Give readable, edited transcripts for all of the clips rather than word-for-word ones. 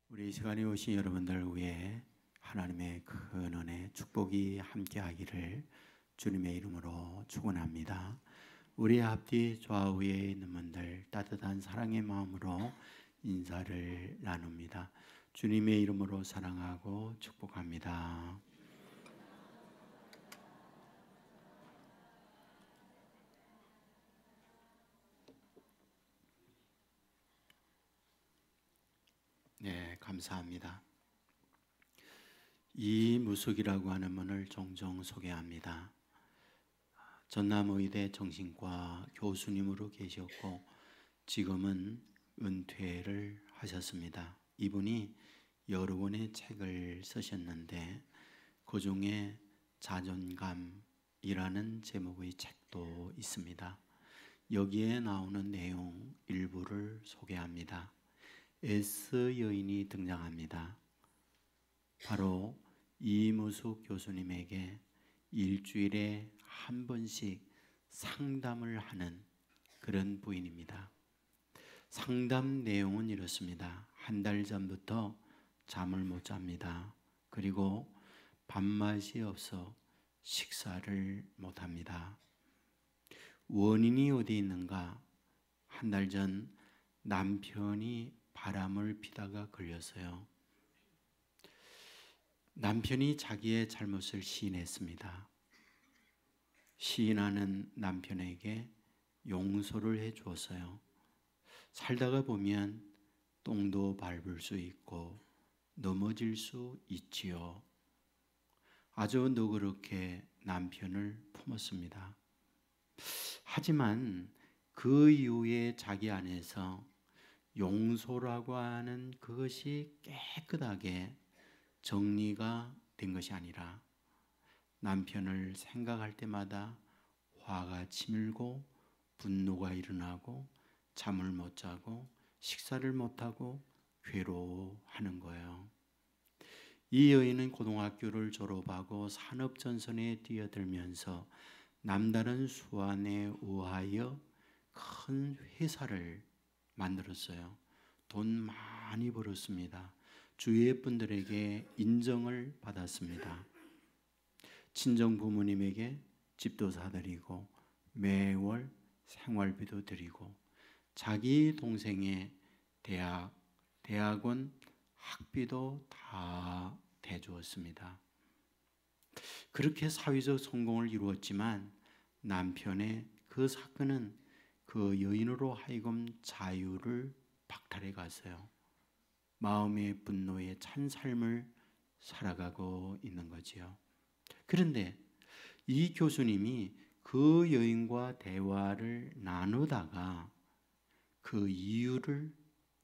우리 이 시간에 오신 여러분들 위해 하나님의 큰 은혜, 축복이 함께하기를 주님의 이름으로 축원합니다. 우리 앞뒤 좌우에 있는 분들 따뜻한 사랑의 마음으로 인사를 나눕니다. 주님의 이름으로 사랑하고 축복합니다. 네, 감사합니다. 이무숙이라고 하는 분을 종종 소개합니다. 전남의대 정신과 교수님으로 계셨고 지금은 은퇴를 하셨습니다. 이분이 여러 권의 책을 쓰셨는데 그 중에 자존감이라는 제목의 책도 있습니다. 여기에 나오는 내용 일부를 소개합니다. S 여인이 등장합니다. 바로 이무숙 교수님에게 일주일에 한 번씩 상담을 하는 그런 부인입니다. 상담 내용은 이렇습니다. 한 달 전부터 잠을 못 잡니다. 그리고 밥맛이 없어 식사를 못 합니다. 원인이 어디 있는가? 한 달 전 남편이 바람을 피다가 걸렸어요. 남편이 자기의 잘못을 시인했습니다. 시인하는 남편에게 용서를 해 주었어요. 살다가 보면 똥도 밟을 수 있고 넘어질 수 있지요. 아주 너그럽게 남편을 품었습니다. 하지만 그 이후에 자기 안에서 용서라고 하는 그것이 깨끗하게 정리가 된 것이 아니라 남편을 생각할 때마다 화가 치밀고 분노가 일어나고 잠을 못 자고 식사를 못하고 괴로워하는 거예요. 이 여인은 고등학교를 졸업하고 산업전선에 뛰어들면서 남다른 수완에 의하여 큰 회사를 만들었어요. 돈 많이 벌었습니다. 주위의 분들에게 인정을 받았습니다. 친정 부모님에게 집도 사드리고 매월 생활비도 드리고 자기 동생의 대학원 학비도 다 대주었습니다. 그렇게 사회적 성공을 이루었지만 남편의 그 사건은 그 여인으로 하여금 자유를 박탈해 갔어요. 마음의 분노에 찬 삶을 살아가고 있는 거지요. 그런데 이 교수님이 그 여인과 대화를 나누다가 그 이유를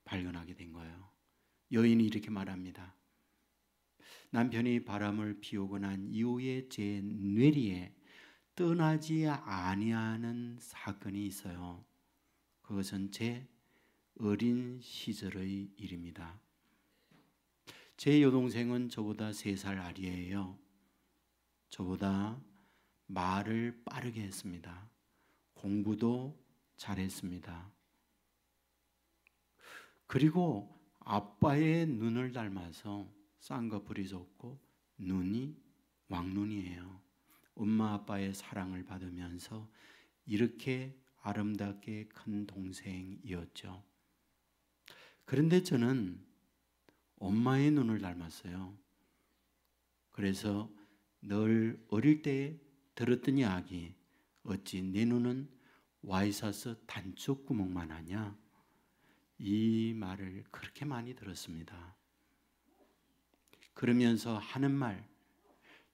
발견하게 된 거예요. 여인이 이렇게 말합니다. 남편이 바람을 피우고 난 이후에 제 뇌리에 떠나지 아니하는 사건이 있어요. 그것은 제 어린 시절의 일입니다. 제 여동생은 저보다 3살 아래예요. 저보다 말을 빠르게 했습니다. 공부도 잘했습니다. 그리고 아빠의 눈을 닮아서 쌍꺼풀이 좁고 눈이 왕눈이에요. 엄마 아빠의 사랑을 받으면서 이렇게 아름답게 큰 동생이었죠. 그런데 저는 엄마의 눈을 닮았어요. 그래서 늘 어릴 때 들었던 이야기, 어찌 내 눈은 와이셔츠 단쪽 구멍만 하냐? 이 말을 그렇게 많이 들었습니다. 그러면서 하는 말,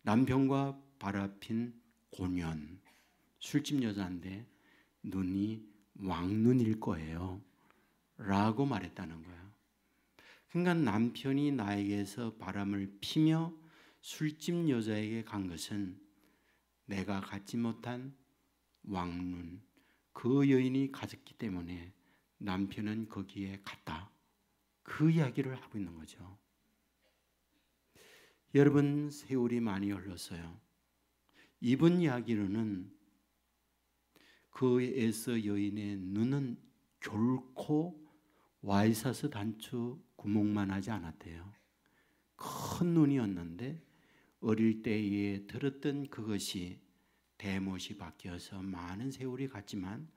남편과 바라핀 고년, 술집 여자인데 눈이 왕눈일 거예요 라고 말했다는 거예요. 그러니까 남편이 나에게서 바람을 피며 술집 여자에게 간 것은 내가 갖지 못한 왕눈, 그 여인이 가졌기 때문에 남편은 거기에 갔다. 그 이야기를 하고 있는 거죠. 여러분, 세월이 많이 흘렀어요. 이번 이야기로는 그 에서 여인의 눈은 결코 와이셔츠 단추 구멍만 하지 않았대요. 큰 눈이었는데 어릴 때에 들었던 그것이 대못이 바뀌어서 많은 세월이 갔지만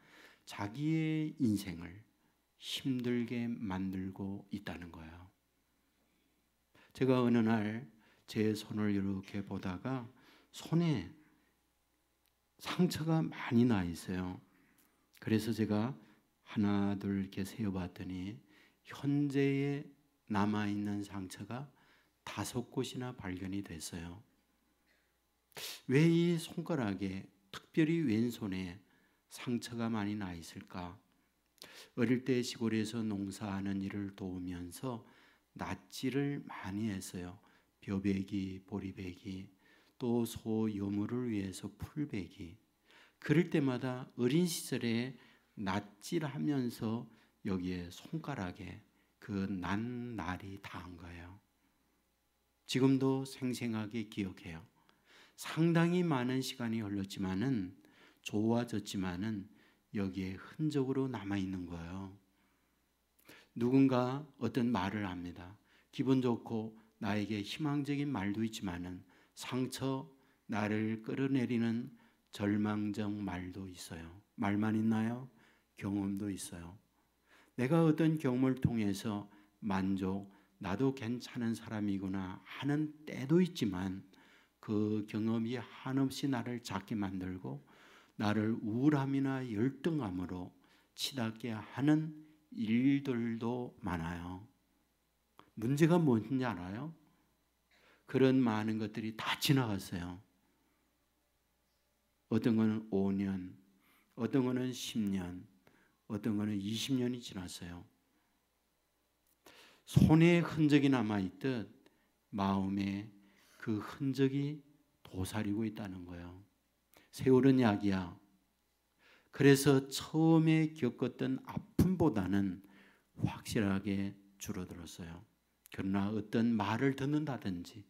자기의 인생을 힘들게 만들고 있다는 거예요. 제가 어느 날 제 손을 이렇게 보다가 손에 상처가 많이 나 있어요. 그래서 제가 하나 둘 이렇게 세어봤더니 현재에 남아있는 상처가 5곳이나 발견이 됐어요. 왜 이 손가락에, 특별히 왼손에 상처가 많이 나 있을까? 어릴 때 시골에서 농사하는 일을 도우면서 낫지를 많이 했어요. 벼베기, 보리베기, 또 소 여물을 위해서 풀베기. 그럴 때마다 어린 시절에 낫질하면서 여기에 손가락에 그 난 날이 닿은 거예요. 지금도 생생하게 기억해요. 상당히 많은 시간이 흘렀지만은 좋아졌지만은 여기에 흔적으로 남아 있는 거예요. 누군가 어떤 말을 합니다. 기분 좋고 나에게 희망적인 말도 있지만은 상처, 나를 끌어내리는 절망적 말도 있어요. 말만 있나요? 경험도 있어요. 내가 어떤 경험을 통해서 만족, 나도 괜찮은 사람이구나 하는 때도 있지만 그 경험이 한없이 나를 작게 만들고 나를 우울함이나 열등감으로 치닫게 하는 일들도 많아요. 문제가 뭔지 알아요? 그런 많은 것들이 다 지나갔어요. 어떤 거는 5년, 어떤 거는 10년, 어떤 거는 20년이 지났어요. 손에 흔적이 남아있듯 마음에 그 흔적이 도사리고 있다는 거예요. 세월은 약이야. 그래서 처음에 겪었던 아픔보다는 확실하게 줄어들었어요. 그러나 어떤 말을 듣는다든지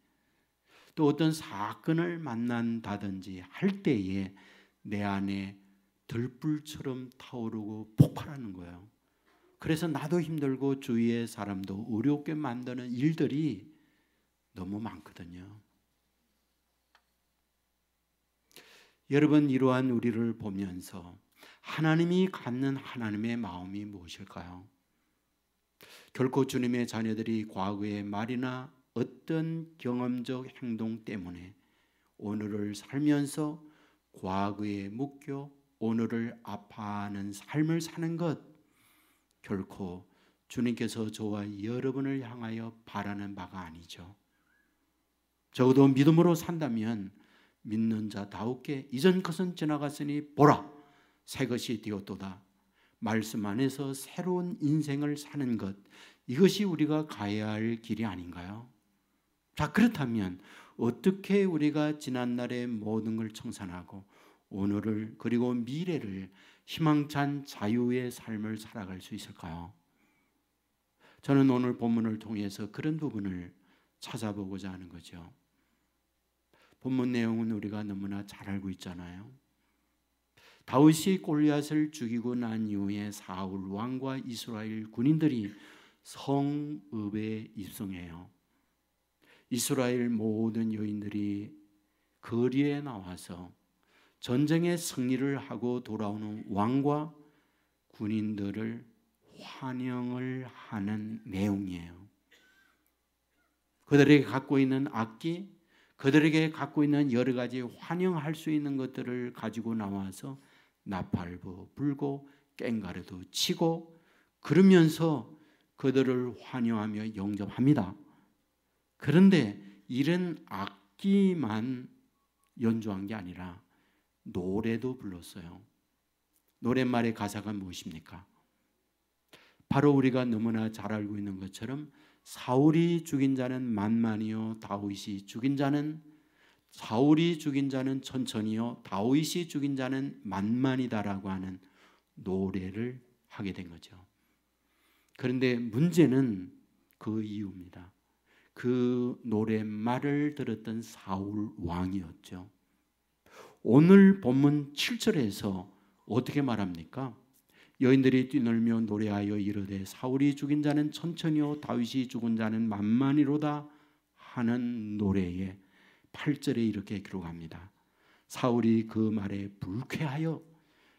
또 어떤 사건을 만난다든지 할 때에 내 안에 들불처럼 타오르고 폭발하는 거예요. 그래서 나도 힘들고 주위의 사람도 어렵게 만드는 일들이 너무 많거든요. 여러분, 이러한 우리를 보면서 하나님이 갖는 하나님의 마음이 무엇일까요? 결코 주님의 자녀들이 과거의 말이나 어떤 경험적 행동 때문에 오늘을 살면서 과거에 묶여 오늘을 아파하는 삶을 사는 것, 결코 주님께서 저와 여러분을 향하여 바라는 바가 아니죠. 적어도 믿음으로 산다면 믿는 자다우게 이전 것은 지나갔으니 보라 새 것이 되었도다. 말씀 안에서 새로운 인생을 사는 것, 이것이 우리가 가야 할 길이 아닌가요? 자, 그렇다면 어떻게 우리가 지난날의 모든 걸 청산하고 오늘을 그리고 미래를 희망찬 자유의 삶을 살아갈 수 있을까요? 저는 오늘 본문을 통해서 그런 부분을 찾아보고자 하는 거죠. 본문 내용은 우리가 너무나 잘 알고 있잖아요. 다윗이 골리앗을 죽이고 난 이후에 사울 왕과 이스라엘 군인들이 성읍에 입성해요. 이스라엘 모든 여인들이 거리에 나와서 전쟁의 승리를 하고 돌아오는 왕과 군인들을 환영을 하는 내용이에요. 그들에게 갖고 있는 악기, 그들에게 갖고 있는 여러 가지 환영할 수 있는 것들을 가지고 나와서 나팔도 불고 꽹가리도 치고 그러면서 그들을 환영하며 영접합니다. 그런데 이런 악기만 연주한 게 아니라 노래도 불렀어요. 노랫말의 가사가 무엇입니까? 바로 우리가 너무나 잘 알고 있는 것처럼 사울이 죽인 자는 만만이요 다윗이 죽인 자는 사울이 죽인 자는 천천히요 다윗이 죽인 자는 만만이다라고 하는 노래를 하게 된 거죠. 그런데 문제는 그 이유입니다. 그 노랫말을 들었던 사울 왕이었죠. 오늘 본문 7절에서 어떻게 말합니까? 여인들이 뛰놀며 노래하여 이르되 사울이 죽인 자는 천천히요 다윗이 죽은 자는 만만이로다 하는 노래에 8절에 이렇게 기록합니다. 사울이 그 말에 불쾌하여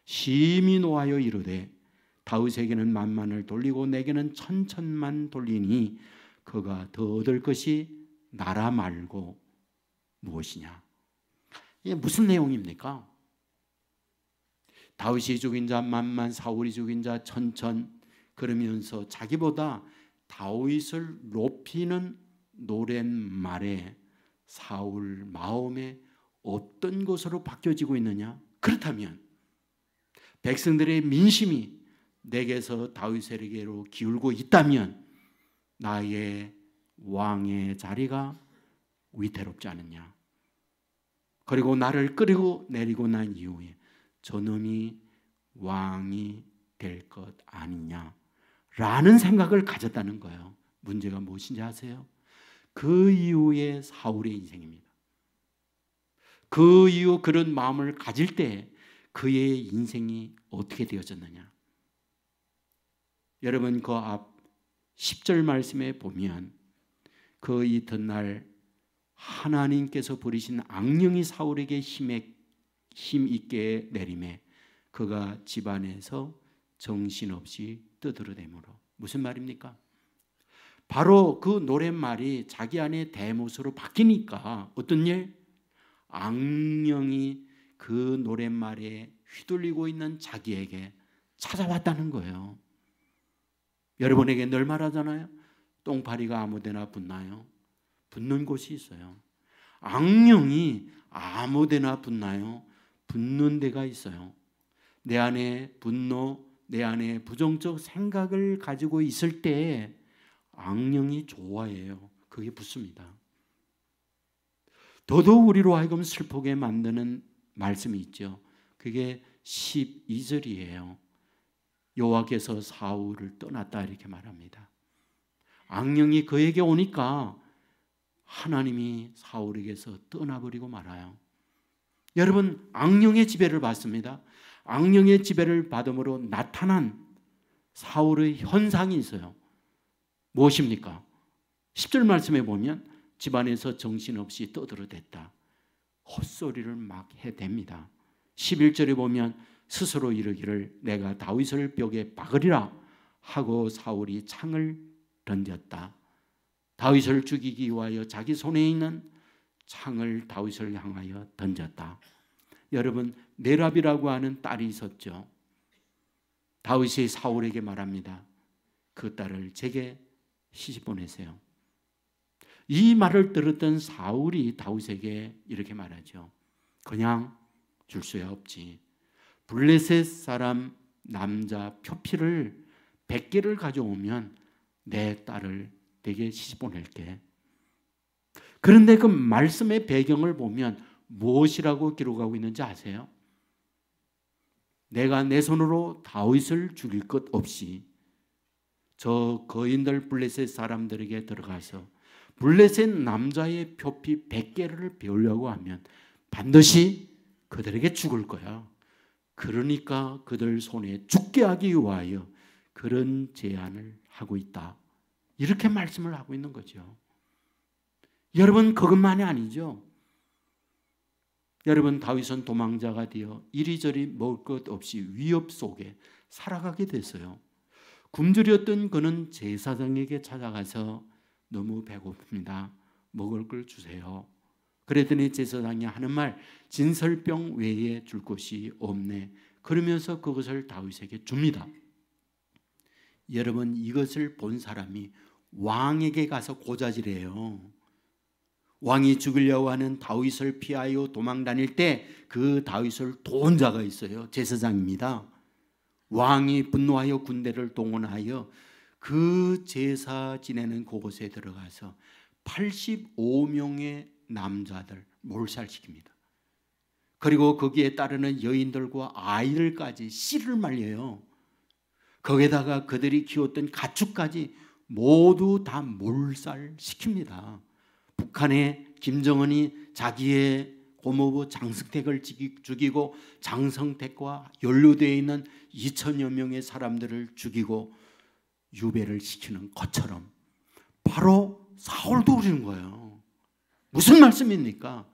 심히 노하여 이르되 다윗에게는 만만을 돌리고 내게는 천천만 돌리니 그가 더 얻을 것이 나라 말고 무엇이냐. 이게 무슨 내용입니까? 다윗이 죽인 자 만만, 사울이 죽인 자 천천, 그러면서 자기보다 다윗을 높이는 노랫말에 사울 마음에 어떤 것으로 바뀌어지고 있느냐? 그렇다면 백성들의 민심이 내게서 다윗에게로 기울고 있다면 나의 왕의 자리가 위태롭지 않느냐? 그리고 나를 끌고 내리고 난 이후에 저놈이 왕이 될 것 아니냐라는 생각을 가졌다는 거예요. 문제가 무엇인지 아세요? 그 이후의 사울의 인생입니다. 그 이후 그런 마음을 가질 때 그의 인생이 어떻게 되어졌느냐. 여러분 그 앞 10절 말씀에 보면 그 이튿날 하나님께서 부리신 악령이 사울에게 힘있게 내림에 그가 집안에서 정신없이 떠들어대므로. 무슨 말입니까? 바로 그 노랫말이 자기 안에 대못으로 바뀌니까 어떤 일? 악령이 그 노랫말에 휘둘리고 있는 자기에게 찾아왔다는 거예요. 여러분에게 늘 말하잖아요. 똥파리가 아무데나 붙나요? 붙는 곳이 있어요. 악령이 아무데나 붙나요? 붙는 데가 있어요. 내 안에 분노, 내 안에 부정적 생각을 가지고 있을 때 악령이 좋아해요. 그게 붙습니다. 더더욱 우리로 하여금 슬프게 만드는 말씀이 있죠. 그게 12절이에요. 여호와께서 사울을 떠났다 이렇게 말합니다. 악령이 그에게 오니까 하나님이 사울에게서 떠나버리고 말아요. 여러분 악령의 지배를 받습니다. 악령의 지배를 받음으로 나타난 사울의 현상이 있어요. 무엇입니까? 10절 말씀에 보면 집안에서 정신없이 떠들어댔다. 헛소리를 막 해댑니다. 11절에 보면 스스로 이르기를 내가 다윗을 벽에 박으리라 하고 사울이 창을 던졌다. 다윗을 죽이기 위하여 자기 손에 있는 창을 다윗을 향하여 던졌다. 여러분 메랍이라고 하는 딸이 있었죠. 다윗이 사울에게 말합니다. 그 딸을 제게 시집 보내세요. 이 말을 들었던 사울이 다윗에게 이렇게 말하죠. 그냥 줄 수야 없지. 블레셋 사람 남자 표피를 100개를 가져오면 내 딸을 내게 시집 보낼게. 그런데 그 말씀의 배경을 보면 무엇이라고 기록하고 있는지 아세요? 내가 내 손으로 다윗을 죽일 것 없이 저 거인들 블레셋 사람들에게 들어가서 블레셋 남자의 표피 100개를 배우려고 하면 반드시 그들에게 죽을 거야. 그러니까 그들 손에 죽게 하기 위하여 그런 제안을 하고 있다. 이렇게 말씀을 하고 있는 거죠. 여러분 그것만이 아니죠. 여러분 다윗은 도망자가 되어 이리저리 먹을 것 없이 위협 속에 살아가게 됐어요. 굶주렸던 그는 제사장에게 찾아가서 너무 배고픕니다. 먹을 걸 주세요. 그랬더니 제사장이 하는 말 진설병 외에 줄 것이 없네. 그러면서 그것을 다윗에게 줍니다. 여러분 이것을 본 사람이 왕에게 가서 고자질해요. 왕이 죽이려고 하는 다윗을 피하여 도망 다닐 때 그 다윗을 도운 자가 있어요. 제사장입니다. 왕이 분노하여 군대를 동원하여 그 제사 지내는 그곳에 들어가서 85명의 남자들 몰살시킵니다. 그리고 거기에 따르는 여인들과 아이들까지 씨를 말려요. 거기에다가 그들이 키웠던 가축까지 모두 다 몰살시킵니다. 북한의 김정은이 자기의 고모부 장승택을 죽이고 장성택과 연루되어 있는 2천여 명의 사람들을 죽이고 유배를 시키는 것처럼 바로 사울도 그러는 거예요. 무슨 말씀입니까?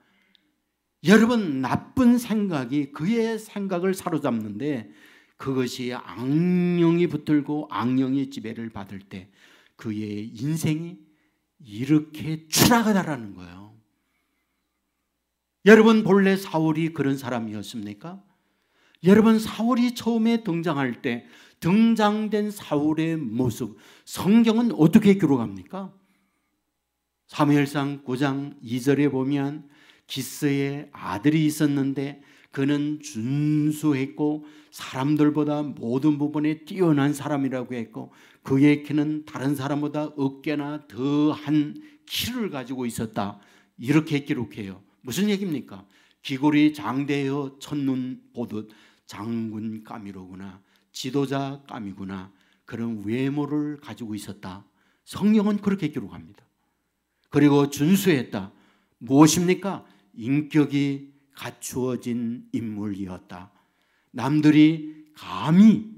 여러분, 나쁜 생각이 그의 생각을 사로잡는데 그것이 악령이 붙들고 악령의 지배를 받을 때 그의 인생이 이렇게 추락하다라는 거예요. 여러분, 본래 사울이 그런 사람이었습니까? 여러분, 사울이 처음에 등장할 때 등장된 사울의 모습, 성경은 어떻게 기록합니까? 사무엘상 9장 2절에 보면 기스의 아들이 있었는데 그는 준수했고 사람들보다 모든 부분에 뛰어난 사람이라고 했고 그의 키는 다른 사람보다 어깨나 더한 키를 가지고 있었다. 이렇게 기록해요. 무슨 얘기입니까? 기골이 장대여 첫눈 보듯 장군 까미로구나, 지도자 까미구나, 그런 외모를 가지고 있었다. 성경은 그렇게 기록합니다. 그리고 준수했다. 무엇입니까? 인격이 갖추어진 인물이었다. 남들이 감히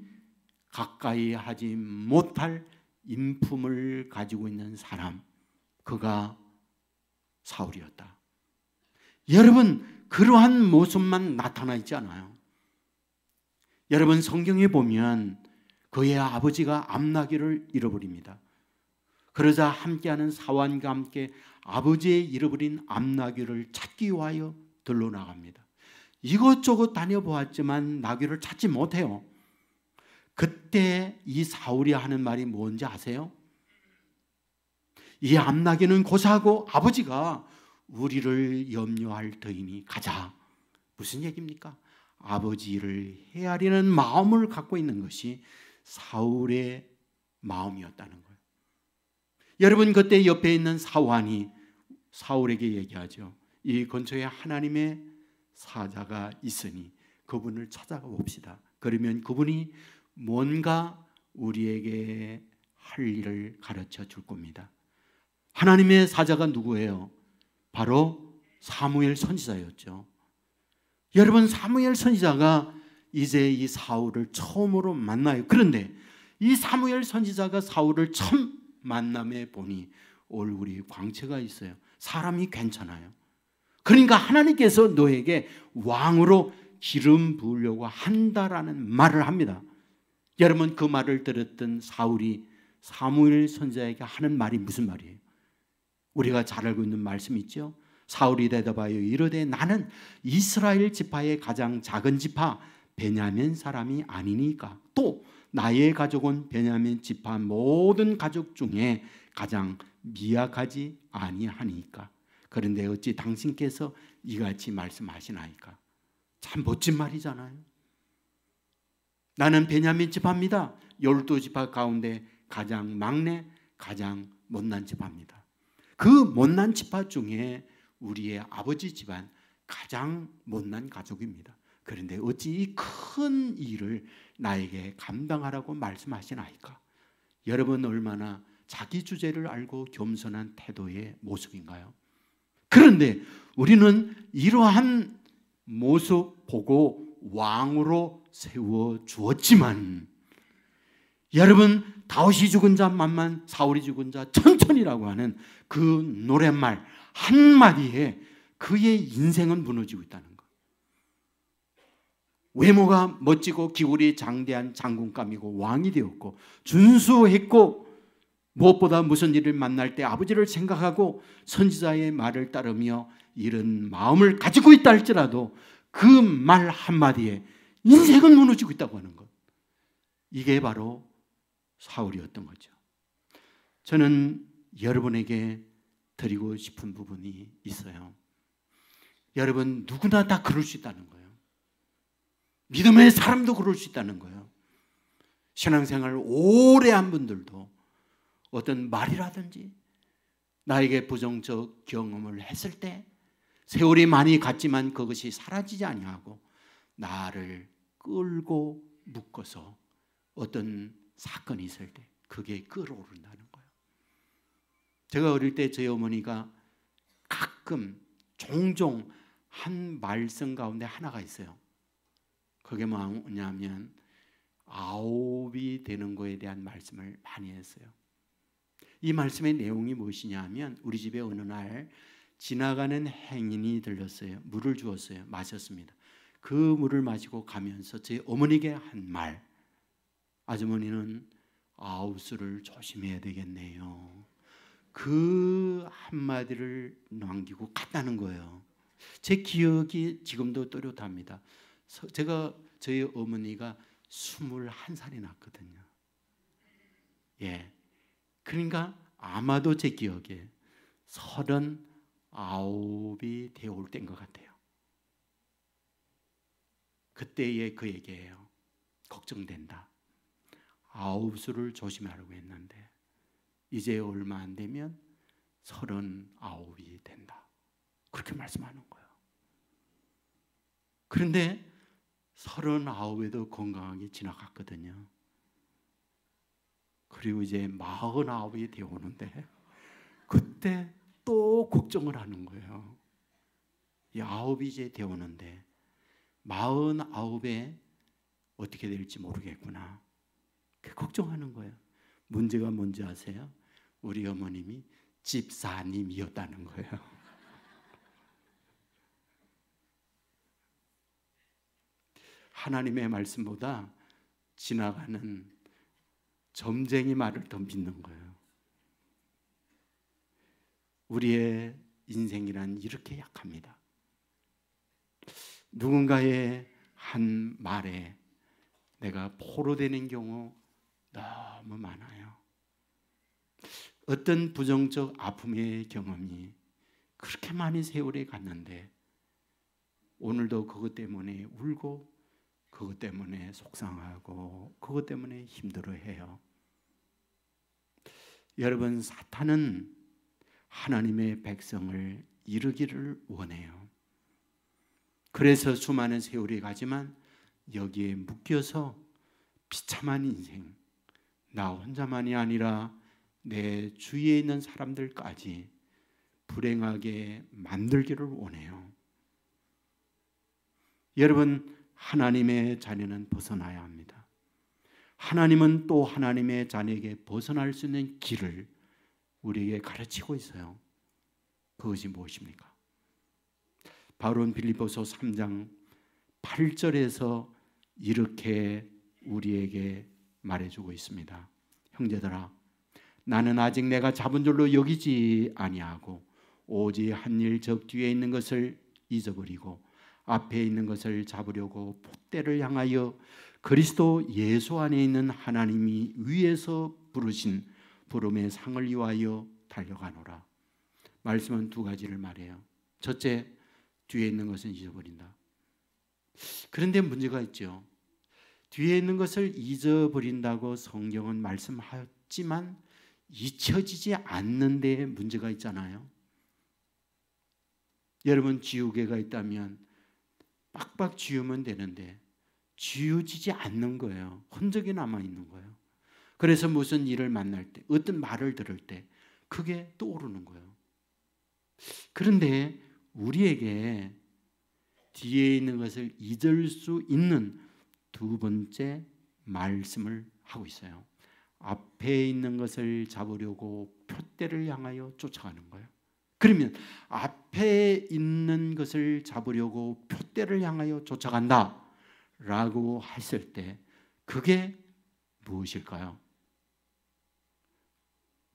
가까이 하지 못할 인품을 가지고 있는 사람, 그가 사울이었다. 여러분, 그러한 모습만 나타나 있지 않아요. 여러분, 성경에 보면 그의 아버지가 암나귀를 잃어버립니다. 그러자 함께하는 사환과 함께 아버지의 잃어버린 암나귀를 찾기 위하여 들러 나갑니다. 이것저것 다녀보았지만 나귀를 찾지 못해요. 그때 이 사울이 하는 말이 뭔지 아세요? 이 암나귀는 고사하고 아버지가 우리를 염려할 터이니 가자. 무슨 얘기입니까? 아버지를 헤아리는 마음을 갖고 있는 것이 사울의 마음이었다는 거예요. 여러분, 그때 옆에 있는 사환이 사울에게 얘기하죠. 이 근처에 하나님의 사자가 있으니 그분을 찾아가 봅시다. 그러면 그분이 뭔가 우리에게 할 일을 가르쳐 줄 겁니다. 하나님의 사자가 누구예요? 바로 사무엘 선지자였죠. 여러분, 사무엘 선지자가 이제 이 사울을 처음으로 만나요. 그런데 이 사무엘 선지자가 사울을 처음 만남에 보니 얼굴이 광채가 있어요. 사람이 괜찮아요. 그러니까 하나님께서 너에게 왕으로 기름 부으려고 한다라는 말을 합니다. 여러분, 그 말을 들었던 사울이 사무엘 선지자에게 하는 말이 무슨 말이에요? 우리가 잘 알고 있는 말씀이 있죠. 사울이 대답하여 이르되 나는 이스라엘 지파의 가장 작은 지파 베냐민 사람이 아니니까 또 나의 가족은 베냐민 지파 모든 가족 중에 가장 미약하지 아니하니까 그런데 어찌 당신께서 이같이 말씀하시나이까? 참 멋진 말이잖아요. 나는 베냐민 지파입니다. 12지파 가운데 가장 막내, 가장 못난 지파입니다. 그 못난 지파 중에 우리의 아버지 집안 가장 못난 가족입니다. 그런데 어찌 이 큰 일을 나에게 감당하라고 말씀하시나이까? 여러분, 얼마나 자기 주제를 알고 겸손한 태도의 모습인가요? 그런데 우리는 이러한 모습 보고 왕으로 세워 주었지만 여러분, 다윗이 죽은 자 만만, 사울이 죽은 자 천천이라고 하는 그 노랫말 한마디에 그의 인생은 무너지고 있다는 것. 외모가 멋지고 기울이 장대한 장군감이고 왕이 되었고 준수했고 무엇보다 무슨 일을 만날 때 아버지를 생각하고 선지자의 말을 따르며 이런 마음을 가지고 있다 할지라도 그 말 한마디에 인생은 무너지고 있다고 하는 것. 이게 바로 사울이었던 거죠. 저는 여러분에게 드리고 싶은 부분이 있어요. 여러분, 누구나 다 그럴 수 있다는 거예요. 믿음의 사람도 그럴 수 있다는 거예요. 신앙생활을 오래 한 분들도 어떤 말이라든지 나에게 부정적 경험을 했을 때 세월이 많이 갔지만 그것이 사라지지 아니하고 나를 끌고 묶어서 어떤 사건이 있을 때 그게 끌어오른다는 거예요. 제가 어릴 때 저희 어머니가 가끔 종종 한 말씀 가운데 하나가 있어요. 그게 뭐냐면 아홉이 되는 거에 대한 말씀을 많이 했어요. 이 말씀의 내용이 무엇이냐 하면 우리 집에 어느 날 지나가는 행인이 들렸어요. 물을 주었어요. 마셨습니다. 그 물을 마시고 가면서 제 어머니에게 한 말, 아주머니는 아홉수를 조심해야 되겠네요. 그 한마디를 남기고 갔다는 거예요. 제 기억이 지금도 또렷합니다. 저희 어머니가 21살이 났거든요. 예. 그러니까 아마도 제 기억에 39이 되어올 때인 것 같아요. 그때의 그 얘기예요. 걱정된다. 9수를 조심하라고 했는데 이제 얼마 안 되면 39이 된다. 그렇게 말씀하는 거예요. 그런데 39에도 건강하게 지나갔거든요. 그리고 이제 49이 되어 오는데 그때 또 걱정을 하는 거예요. 이 9이 이제 되어 오는데 49에 어떻게 될지 모르겠구나. 걱정하는 거예요. 문제가 뭔지 아세요? 우리 어머님이 집사님이었다는 거예요. 하나님의 말씀보다 지나가는 점쟁이 말을 더 믿는 거예요. 우리의 인생이란 이렇게 약합니다. 누군가의 한 말에 내가 포로되는 경우 너무 많아요. 어떤 부정적 아픔의 경험이 그렇게 많이 세월에 갔는데 오늘도 그것 때문에 울고 그것 때문에 속상하고 그것 때문에 힘들어해요. 여러분, 사탄은 하나님의 백성을 이루기를 원해요. 그래서 수많은 세월이 가지만 여기에 묶여서 비참한 인생, 나 혼자만이 아니라 내 주위에 있는 사람들까지 불행하게 만들기를 원해요. 여러분, 하나님의 자녀는 벗어나야 합니다. 하나님은 또 하나님의 자녀에게 벗어날 수 있는 길을 우리에게 가르치고 있어요. 그것이 무엇입니까? 바울은 빌립보서 3장 8절에서 이렇게 우리에게 말해주고 있습니다. 형제들아, 나는 아직 내가 잡은 줄로 여기지 아니하고 오직 한 일 적 뒤에 있는 것을 잊어버리고 앞에 있는 것을 잡으려고 폿대를 향하여 그리스도 예수 안에 있는 하나님이 위에서 부르신 부름의 상을 위하여 달려가노라. 말씀은 두 가지를 말해요. 첫째, 뒤에 있는 것은 잊어버린다. 그런데 문제가 있죠. 뒤에 있는 것을 잊어버린다고 성경은 말씀하였지만 잊혀지지 않는 데에 문제가 있잖아요. 여러분, 지우개가 있다면 빡빡 지우면 되는데 지워지지 않는 거예요. 흔적이 남아있는 거예요. 그래서 무슨 일을 만날 때, 어떤 말을 들을 때 그게 떠오르는 거예요. 그런데 우리에게 뒤에 있는 것을 잊을 수 있는 두 번째 말씀을 하고 있어요. 앞에 있는 것을 잡으려고 푯대를 향하여 쫓아가는 거예요. 그러면 앞에 있는 것을 잡으려고 푯대를 향하여 쫓아간다 라고 했을 때 그게 무엇일까요?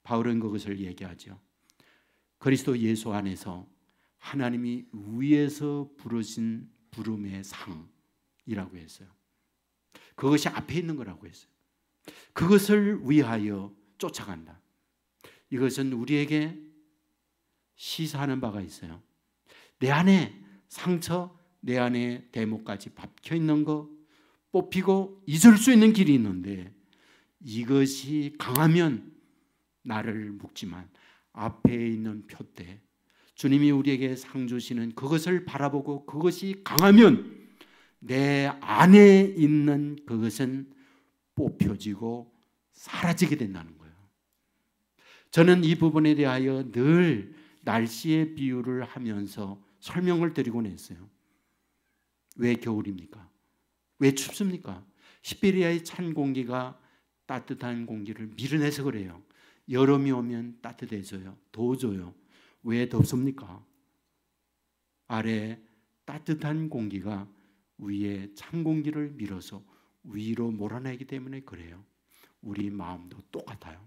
바울은 그것을 얘기하죠. 그리스도 예수 안에서 하나님이 위에서 부르신 부름의 상이라고 했어요. 그것이 앞에 있는 거라고 했어요. 그것을 위하여 쫓아간다. 이것은 우리에게 시사하는 바가 있어요. 내 안에 상처, 내 안에 대목까지 박혀 있는 거 뽑히고 잊을 수 있는 길이 있는데 이것이 강하면 나를 묶지만 앞에 있는 푯대, 주님이 우리에게 상 주시는 그것을 바라보고 그것이 강하면 내 안에 있는 그것은 뽑혀지고 사라지게 된다는 거예요. 저는 이 부분에 대하여 늘 날씨의 비유를 하면서 설명을 드리곤 했어요. 왜 겨울입니까? 왜 춥습니까? 시베리아의 찬 공기가 따뜻한 공기를 밀어내서 그래요. 여름이 오면 따뜻해져요. 더워져요. 왜 덥습니까? 아래 따뜻한 공기가 위에 찬 공기를 밀어서 위로 몰아내기 때문에 그래요. 우리 마음도 똑같아요.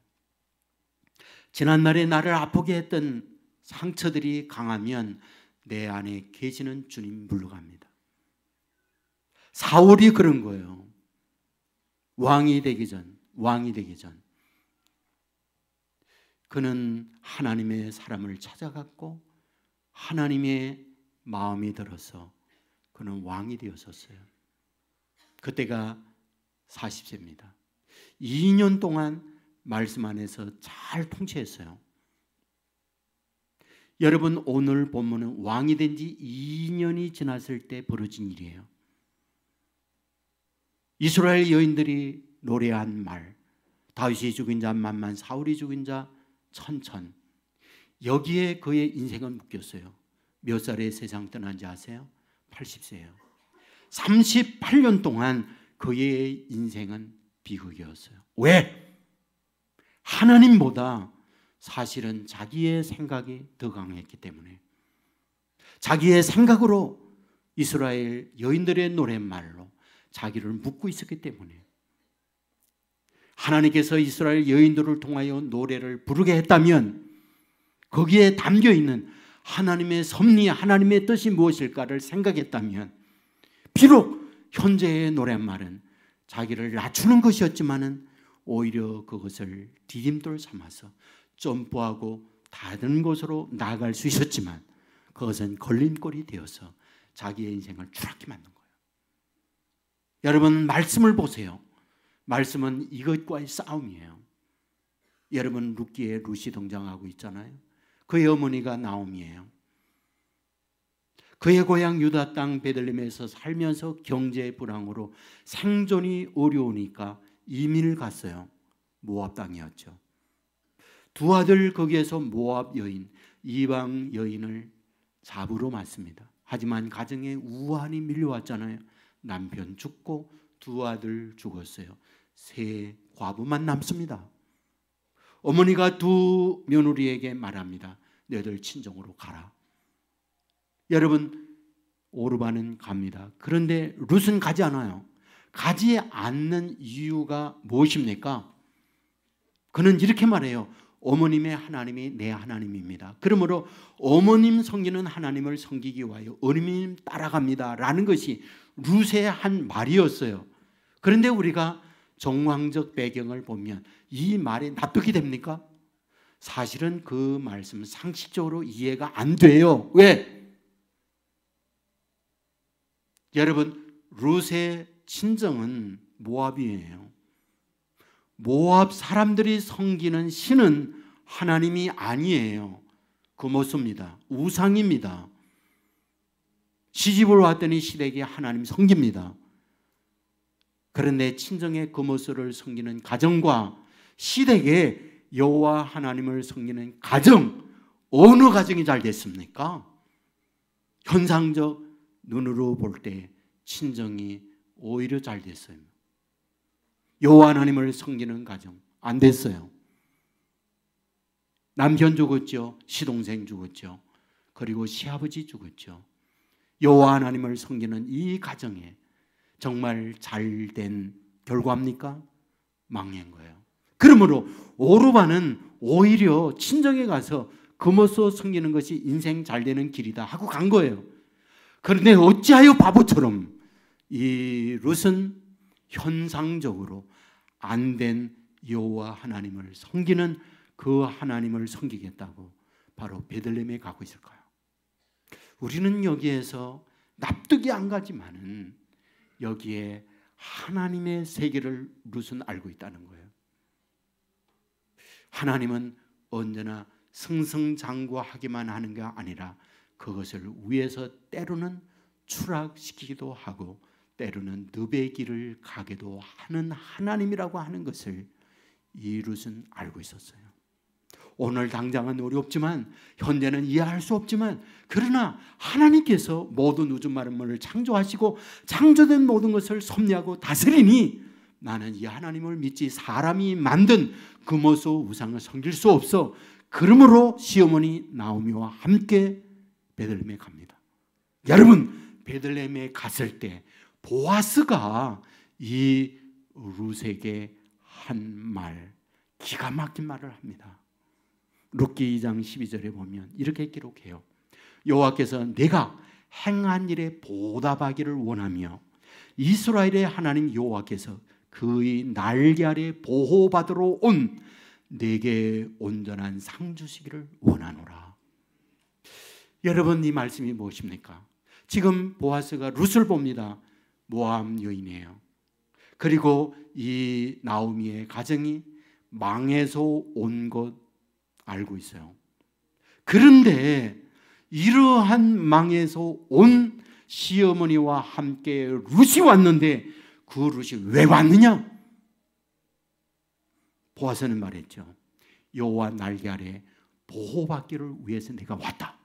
지난날에 나를 아프게 했던 상처들이 강하면 내 안에 계시는 주님 물러갑니다. 사울이 그런 거예요. 왕이 되기 전 그는 하나님의 사람을 찾아갔고 하나님의 마음이 들어서 그는 왕이 되었었어요. 그때가 40세입니다. 2년 동안 말씀 안에서 잘 통치했어요. 여러분, 오늘 본문은 왕이 된 지 2년이 지났을 때 벌어진 일이에요. 이스라엘 여인들이 노래한 말, 다윗이 죽인 자 만만, 사울이 죽인 자 천천, 여기에 그의 인생은 묶였어요. 몇 살에 세상 떠난지 아세요? 80세예요. 38년 동안 그의 인생은 비극이었어요. 왜? 하나님보다 사실은 자기의 생각이 더 강했기 때문에, 자기의 생각으로 이스라엘 여인들의 노랫말로 자기를 묶고 있었기 때문에, 하나님께서 이스라엘 여인들을 통하여 노래를 부르게 했다면 거기에 담겨있는 하나님의 섭리, 하나님의 뜻이 무엇일까를 생각했다면, 비록 현재의 노랫말은 자기를 낮추는 것이었지만은 오히려 그것을 디딤돌 삼아서 점프하고 다른 곳으로 나아갈 수 있었지만 그것은 걸림돌이 되어서 자기의 인생을 추락케 만든 거예요. 여러분, 말씀을 보세요. 말씀은 이것과의 싸움이에요. 여러분, 룻기에 룻이 등장하고 있잖아요. 그의 어머니가 나옴이에요. 그의 고향 유다 땅 베들레헴에서 살면서 경제 불황으로 생존이 어려우니까 이민을 갔어요. 모압 땅이었죠. 두 아들 거기에서 모압 여인, 이방 여인을 잡으러 맞습니다. 하지만 가정에 우환이 밀려왔잖아요. 남편 죽고 두 아들 죽었어요. 세 과부만 남습니다. 어머니가 두 며느리에게 말합니다. 너희들 친정으로 가라. 여러분, 오르바는 갑니다. 그런데 룻은 가지 않아요. 가지 않는 이유가 무엇입니까? 그는 이렇게 말해요. 어머님의 하나님이 내 하나님입니다. 그러므로 어머님 섬기는 하나님을 섬기기 위하여 어머님 따라갑니다 라는 것이 룻의 한 말이었어요. 그런데 우리가 정황적 배경을 보면 이 말이 납득이 됩니까? 사실은 그 말씀은 상식적으로 이해가 안 돼요. 왜? 여러분, 룻의 친정은 모압이에요. 모압 사람들이 섬기는 신은 하나님이 아니에요. 그모습입니다. 우상입니다. 시집을 왔더니 시댁에 하나님 섬깁니다. 그런데 친정의 그모습을 섬기는 가정과 시댁에 여호와 하나님을 섬기는 가정, 어느 가정이 잘 됐습니까? 현상적 눈으로 볼 때 친정이 오히려 잘 됐어요. 여호와 하나님을 섬기는 가정 안 됐어요. 남편 죽었죠. 시동생 죽었죠. 그리고 시아버지 죽었죠. 여호와 하나님을 섬기는 이 가정에 정말 잘된 결과입니까? 망한 거예요. 그러므로 오르바는 오히려 친정에 가서 금오소 섬기는 것이 인생 잘 되는 길이다 하고 간 거예요. 그런데 어찌하여 바보처럼 이 룻은 현상적으로 안 된 여호와 하나님을 섬기는 그 하나님을 섬기겠다고 바로 베들레헴에 가고 있을까요? 우리는 여기에서 납득이 안 가지만은 여기에 하나님의 세계를 룻은 알고 있다는 거예요. 하나님은 언제나 승승장구하기만 하는 게 아니라 그것을 위해서 때로는 추락시키기도 하고 때로는 늪의 길을 가게도 하는 하나님이라고 하는 것을 이 룻은 알고 있었어요. 오늘 당장은 어렵지만, 현재는 이해할 수 없지만, 그러나 하나님께서 모든 우주 만물을 창조하시고 창조된 모든 것을 섭리하고 다스리니 나는 이 하나님을 믿지 사람이 만든 금오소 우상을 섬길 수 없어. 그러므로 시어머니 나오미와 함께 베들레헴에 갑니다. 여러분, 베들레헴에 갔을 때 보아스가 이 룻에게 한 말, 기가 막힌 말을 합니다. 룻기 2장 12절에 보면 이렇게 기록해요. 여호와께서 내가 행한 일에 보답하기를 원하며 이스라엘의 하나님 여호와께서 그의 날개 아래 보호받으러 온 내게 온전한 상 주시기를 원하노라. 여러분, 이 말씀이 무엇입니까? 지금 보아스가 룻을 봅니다. 모압 여인이에요. 그리고 이 나오미의 가정이 망해서 온 것 알고 있어요. 그런데 이러한 망해서 온 시어머니와 함께 룻이 왔는데 그 룻이 왜 왔느냐? 보아스는 말했죠. 여호와 날개 아래 보호받기를 위해서 내가 왔다.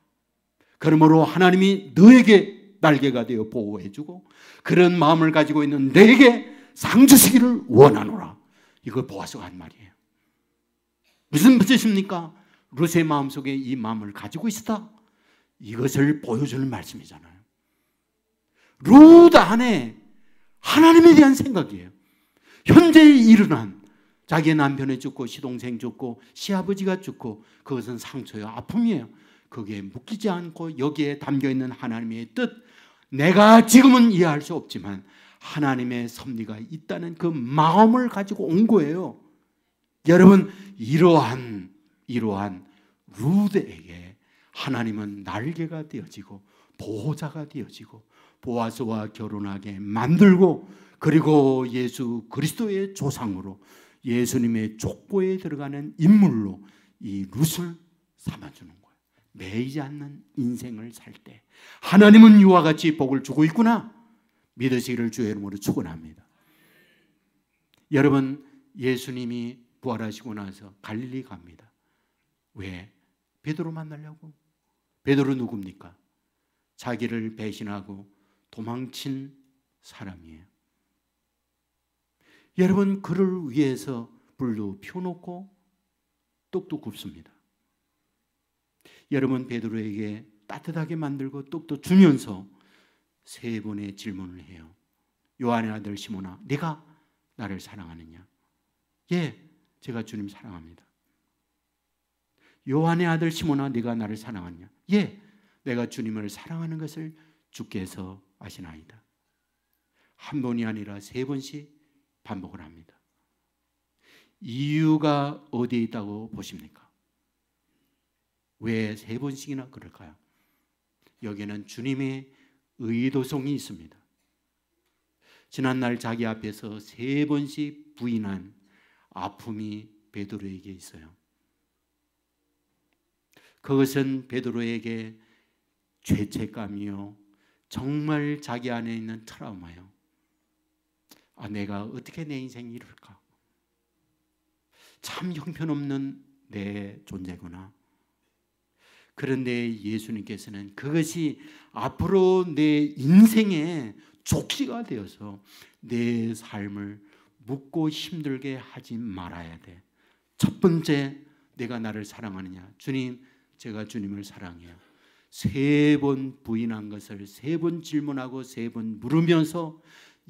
그러므로 하나님이 너에게 날개가 되어 보호해주고 그런 마음을 가지고 있는 너에게 상 주시기를 원하노라. 이거 보아스가 한 말이에요. 무슨 뜻입니까? 룻의 마음속에 이 마음을 가지고 있었다. 이것을 보여주는 말씀이잖아요. 룻 안에 하나님에 대한 생각이에요. 현재 일어난 자기의 남편이 죽고 시동생 죽고 시아버지가 죽고 그것은 상처요, 아픔이에요. 거기에 묶이지 않고 여기에 담겨있는 하나님의 뜻, 내가 지금은 이해할 수 없지만 하나님의 섭리가 있다는 그 마음을 가지고 온 거예요. 여러분, 이러한 룻에게 하나님은 날개가 되어지고 보호자가 되어지고 보아스와 결혼하게 만들고, 그리고 예수 그리스도의 조상으로 예수님의 족보에 들어가는 인물로 이 룻을 삼아주는 거예요. 매이지 않는 인생을 살 때 하나님은 이와 같이 복을 주고 있구나 믿으시기를 주의 이름으로 축원합니다. 여러분, 예수님이 부활하시고 나서 갈릴리 갑니다. 왜? 베드로 만나려고. 베드로 누굽니까? 자기를 배신하고 도망친 사람이에요. 여러분, 그를 위해서 불도 피워놓고 떡도 굽습니다. 여러분, 베드로에게 따뜻하게 만들고 떡도 주면서 세 번의 질문을 해요. 요한의 아들 시몬아, 네가 나를 사랑하느냐? 예, 제가 주님 사랑합니다. 요한의 아들 시몬아, 네가 나를 사랑하느냐? 예, 내가 주님을 사랑하는 것을 주께서 아시나이다. 한 번이 아니라 세 번씩 반복을 합니다. 이유가 어디에 있다고 보십니까? 왜 세 번씩이나 그럴까요? 여기에는 주님의 의도성이 있습니다. 지난날 자기 앞에서 세 번씩 부인한 아픔이 베드로에게 있어요. 그것은 베드로에게 죄책감이요, 정말 자기 안에 있는 트라우마요. 내가 어떻게 내 인생이 이럴까? 참 형편없는 내 존재구나. 그런데 예수님께서는 그것이 앞으로 내 인생의 족지가 되어서 내 삶을 묻고 힘들게 하지 말아야 돼. 첫 번째, 내가 나를 사랑하느냐? 주님, 제가 주님을 사랑해요. 세 번 부인한 것을 세 번 질문하고 세 번 물으면서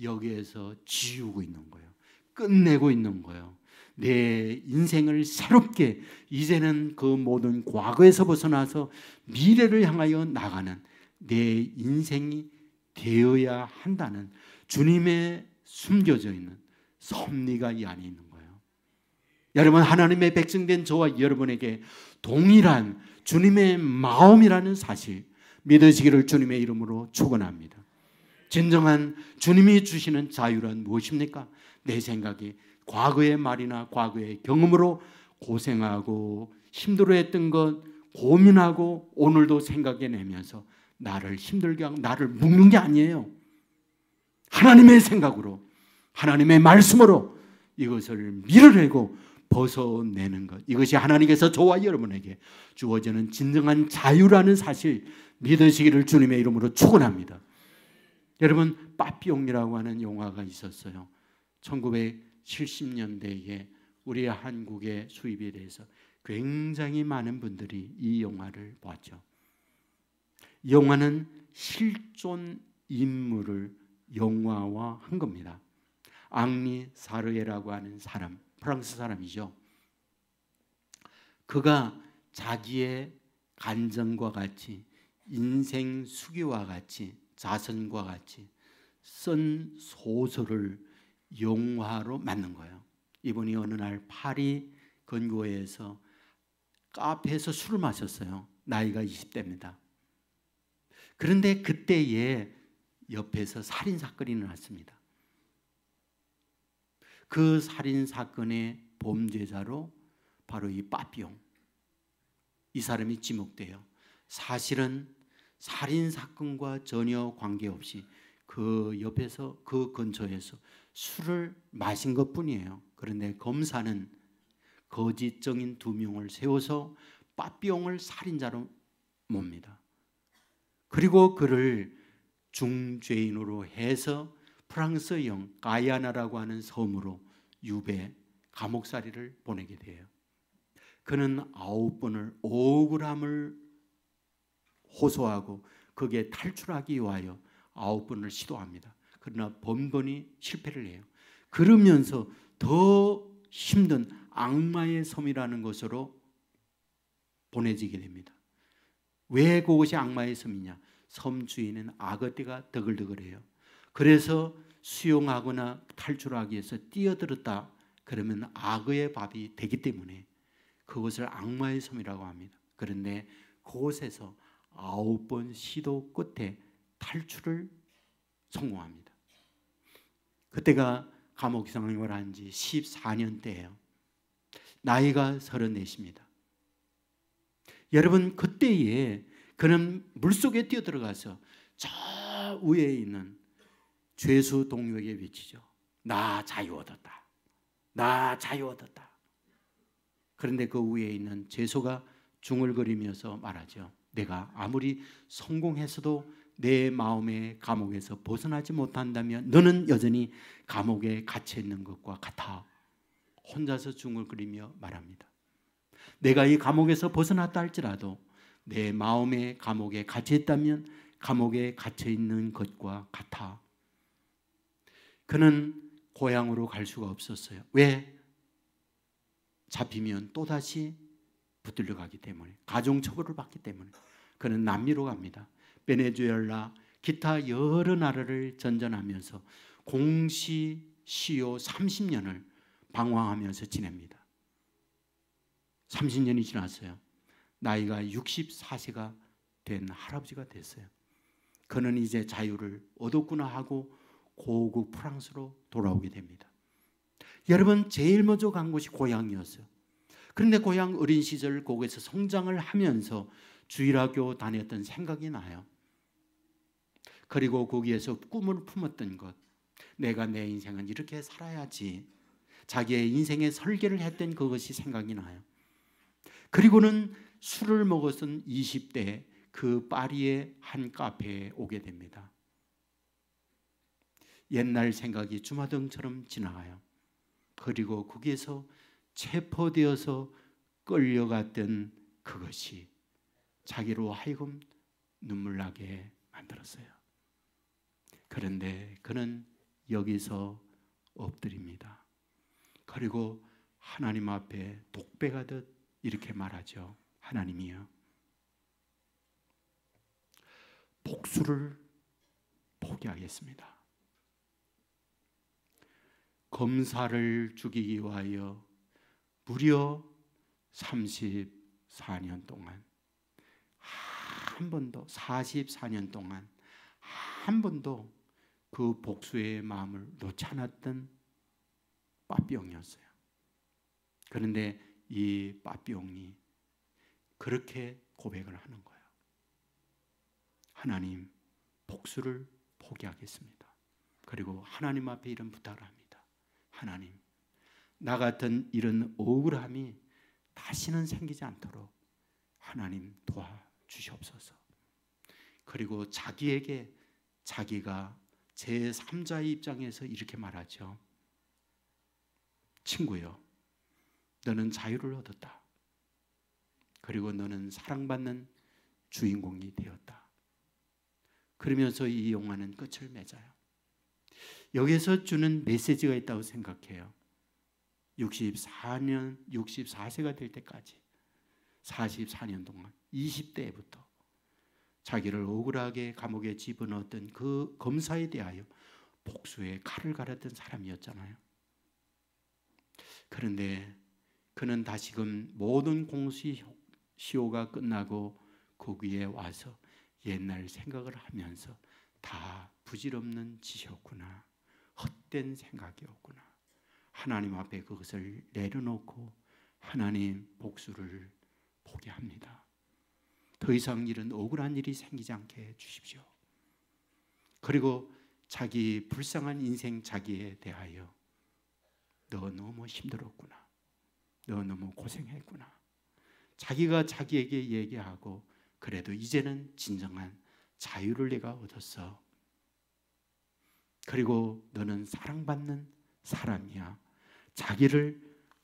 여기에서 지우고 있는 거예요. 끝내고 있는 거예요. 내 인생을 새롭게, 이제는 그 모든 과거에서 벗어나서 미래를 향하여 나가는 내 인생이 되어야 한다는 주님의 숨겨져 있는 섭리가 이 안에 있는 거예요. 여러분, 하나님의 백성된 저와 여러분에게 동일한 주님의 마음이라는 사실 믿으시기를 주님의 이름으로 축원합니다. 진정한 주님이 주시는 자유란 무엇입니까? 내 생각이 과거의 말이나 과거의 경험으로 고생하고 힘들어했던 것 고민하고 오늘도 생각해내면서 나를 힘들게 하고 나를 묶는 게 아니에요. 하나님의 생각으로, 하나님의 말씀으로 이것을 밀어내고 벗어내는 것, 이것이 하나님께서 저와 여러분에게 주어지는 진정한 자유라는 사실 믿으시기를 주님의 이름으로 축원합니다. 여러분, 빠삐용이라고 하는 영화가 있었어요. 1970년대에 우리 한국에 수입이 돼서 굉장히 많은 분들이 이 영화를 봤죠. 이 영화는 실존 인물을 영화화한 겁니다. 앙리 사르에라고 하는 사람, 프랑스 사람이죠. 그가 자기의 간증과 같이 인생 수기와 같이 자선과 같이 쓴 소설을 영화로 만든 거예요. 이분이 어느 날 파리 근교에서 카페에서 술을 마셨어요. 나이가 20대입니다. 그런데 그때에 옆에서 살인사건이 일어났습니다. 그 살인사건의 범죄자로 바로 이 빠삐용, 이 사람이 지목돼요. 사실은 살인사건과 전혀 관계없이 그 옆에서 그 근처에서 술을 마신 것뿐이에요. 그런데 검사는 거짓 증인 2명을 세워서 빠삐용을 살인자로 봅니다. 그리고 그를 중죄인으로 해서 프랑스형 가야나라고 하는 섬으로 유배, 감옥살이를 보내게 돼요. 그는 9번을 억울함을 호소하고 거기에 탈출하기 위하여 9번을 시도합니다. 그러나 번번이 실패를 해요. 그러면서 더 힘든 악마의 섬이라는 것으로 보내지게 됩니다. 왜 그것이 악마의 섬이냐? 섬 주인은 악어떼가 더글더글해요. 그래서 수용하거나 탈출하기 위해서 뛰어들었다 그러면 악어의 밥이 되기 때문에 그것을 악마의 섬이라고 합니다. 그런데 그곳에서 9번 시도 끝에 탈출을 성공합니다. 그때가 감옥 생활을 한 지 14년 때예요. 나이가 34입니다. 여러분, 그때에 그는 물속에 뛰어들어가서 저 위에 있는 죄수 동료에게 외치죠. 나 자유 얻었다. 나 자유 얻었다. 그런데 그 위에 있는 죄수가 중얼거리면서 말하죠. 내가 아무리 성공해서도 내 마음의 감옥에서 벗어나지 못한다면 너는 여전히 감옥에 갇혀 있는 것과 같아. 혼자서 중얼거리며 말합니다. 내가 이 감옥에서 벗어났다 할지라도 내 마음의 감옥에 갇혀 있다면 감옥에 갇혀 있는 것과 같아. 그는 고향으로 갈 수가 없었어요. 왜? 잡히면 또다시 붙들려 가기 때문에, 가중처벌을 받기 때문에. 그는 남미로 갑니다. 베네수엘라, 기타 여러 나라를 전전하면서 공시시효 30년을 방황하면서 지냅니다. 30년이 지났어요. 나이가 64세가 된 할아버지가 됐어요. 그는 이제 자유를 얻었구나 하고 고국 프랑스로 돌아오게 됩니다. 여러분, 제일 먼저 간 곳이 고향이었어요. 그런데 고향 어린 시절 거기서 성장을 하면서 주일학교 다녔던 생각이 나요. 그리고 거기에서 꿈을 품었던 것, 내가 내 인생은 이렇게 살아야지, 자기의 인생의 설계를 했던 그것이 생각이 나요. 그리고는 술을 먹었던 20대 그 파리의 한 카페에 오게 됩니다. 옛날 생각이 주마등처럼 지나가요. 그리고 거기에서 체포되어서 끌려갔던 그것이 자기로 하여금 눈물 나게 만들었어요. 그런데 그는 여기서 엎드립니다. 그리고 하나님 앞에 독백하듯 이렇게 말하죠. 하나님이여, 복수를 포기하겠습니다. 검사를 죽이기 위하여 무려 34년 동안 한 번도, 44년 동안 한 번도 그 복수의 마음을 놓지 않았던 빠삐용이었어요. 그런데 이 빠삐용이 그렇게 고백을 하는 거예요. 하나님, 복수를 포기하겠습니다. 그리고 하나님 앞에 이런 부탁을 합니다. 하나님, 나 같은 이런 억울함이 다시는 생기지 않도록 하나님 도와주시옵소서. 그리고 자기에게 자기가 제3자의 입장에서 이렇게 말하죠. 친구여, 너는 자유를 얻었다. 그리고 너는 사랑받는 주인공이 되었다. 그러면서 이 영화는 끝을 맺어요. 여기서 주는 메시지가 있다고 생각해요. 64세가 될 때까지 44년 동안 20대부터 자기를 억울하게 감옥에 집어넣었던 그 검사에 대하여 복수의 칼을 갈았던 사람이었잖아요. 그런데 그는 다시금 모든 공시효가 끝나고 그 위에 와서 옛날 생각을 하면서 다 부질없는 짓이었구나, 헛된 생각이었구나, 하나님 앞에 그것을 내려놓고 하나님 복수를 포기합니다. 더 이상 이런 억울한 일이 생기지 않게 해주십시오. 그리고 자기 불쌍한 인생 자기에 대하여 너 너무 힘들었구나, 너 너무 고생했구나, 자기가 자기에게 얘기하고 그래도 이제는 진정한 자유를 내가 얻었어. 그리고 너는 사랑받는 사람이야. 자기를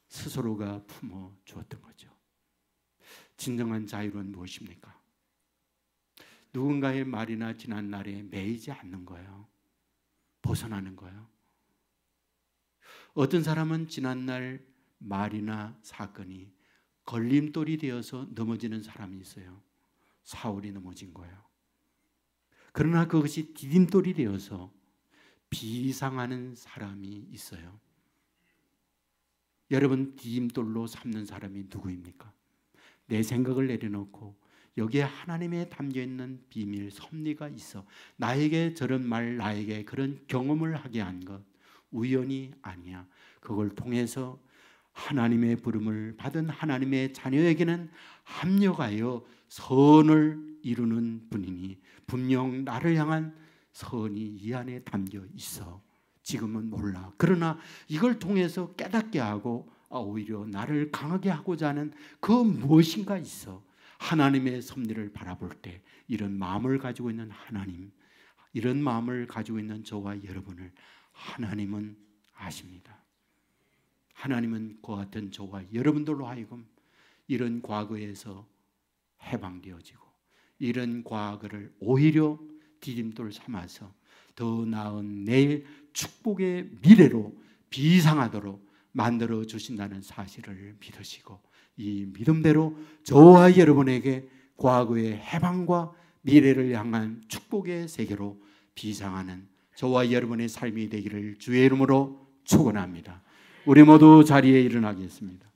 스스로가 품어 주었던 거죠. 진정한 자유는 무엇입니까? 누군가의 말이나 지난 날에 매이지 않는 거예요. 벗어나는 거예요. 어떤 사람은 지난날 말이나 사건이 걸림돌이 되어서 넘어지는 사람이 있어요. 사울이 넘어진 거예요. 그러나 그것이 디딤돌이 되어서 비상하는 사람이 있어요. 여러분, 디딤돌로 삼는 사람이 누구입니까? 내 생각을 내려놓고 여기에 하나님의 담겨있는 비밀, 섭리가 있어 나에게 저런 말, 나에게 그런 경험을 하게 한 것 우연이 아니야. 그걸 통해서 하나님의 부름을 받은 하나님의 자녀에게는 합력하여 선을 이루는 분이니 분명 나를 향한 선이 이 안에 담겨 있어. 지금은 몰라. 그러나 이걸 통해서 깨닫게 하고 오히려 나를 강하게 하고자 하는 그 무엇인가 있어. 하나님의 섭리를 바라볼 때 이런 마음을 가지고 있는 하나님, 이런 마음을 가지고 있는 저와 여러분을 하나님은 아십니다. 하나님은 그와 같은 저와 여러분들로 하여금 이런 과거에서 해방되어지고 이런 과거를 오히려 디딤돌 삼아서 더 나은 내일 축복의 미래로 비상하도록 만들어 주신다는 사실을 믿으시고 이 믿음대로 저와 여러분에게 과거의 해방과 미래를 향한 축복의 세계로 비상하는 저와 여러분의 삶이 되기를 주의 이름으로 축원합니다. 우리 모두 자리에 일어나겠습니다.